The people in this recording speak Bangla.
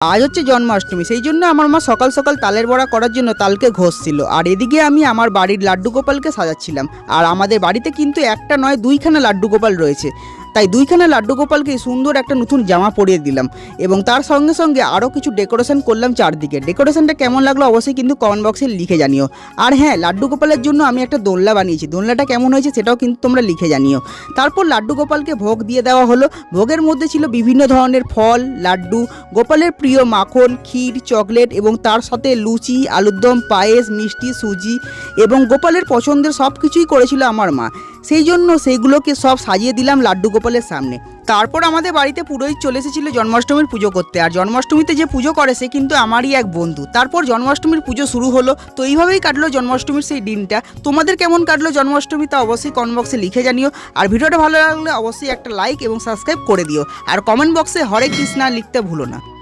আজ হচ্ছে জন্মাষ্টমী, সেই জন্য আমার মা সকাল সকাল তালের বড়া করার জন্য তালকে ঘষছিল। আর এদিকে আমি আমার বাড়ির লাড্ডু গোপালকে সাজাচ্ছিলাম। আর আমাদের বাড়িতে কিন্তু একটা নয় দুইখানা লাড্ডু গোপাল রয়েছে, তাই দুইখানা লাড্ডু গোপালকে সুন্দর একটা নতুন জামা পরিয়ে দিলাম এবং তার সঙ্গে সঙ্গে আরও কিছু ডেকোরেশন করলাম চারদিকে। ডেকোরেশনটা কেমন লাগলো অবশ্যই কিন্তু কমেন্ট বক্সে লিখে জানিও। আর হ্যাঁ, লাড্ডু গোপালের জন্য আমি একটা দোলনা বানিয়েছি, দোলনাটা কেমন হয়েছে সেটাও কিন্তু তোমরা লিখে জানিও। তারপর লাড্ডু গোপালকে ভোগ দিয়ে দেওয়া হলো। ভোগের মধ্যে ছিল বিভিন্ন ধরনের ফল, লাড্ডু, গোপালের প্রিয় মাখন, ক্ষীর, চকলেট এবং তার সাথে লুচি, আলুর দম, পায়েস, মিষ্টি, সুজি এবং গোপালের পছন্দের সব কিছুই করেছিল আমার মা। সেই জন্য সেইগুলোকে সব সাজিয়ে দিলাম লাড্ডু গোপালের সামনে। তারপর আমাদের বাড়িতে পুরোহিত চলে এসেছিল জন্মাষ্টমীর পুজো করতে। আর জন্মাষ্টমীতে যে পুজো করে সে কিন্তু আমারই এক বন্ধু। তারপর জন্মাষ্টমীর পুজো শুরু হলো। তো এইভাবেই কাটলো জন্মাষ্টমীর সেই দিনটা। তোমাদের কেমন কাটলো জন্মাষ্টমী তা অবশ্যই কমেন্ট বক্সে লিখে জানিও। আর ভিডিওটা ভালো লাগলে অবশ্যই একটা লাইক এবং সাবস্ক্রাইব করে দিও। আর কমেন্ট বক্সে হরে কৃষ্ণা লিখতে ভুলো না।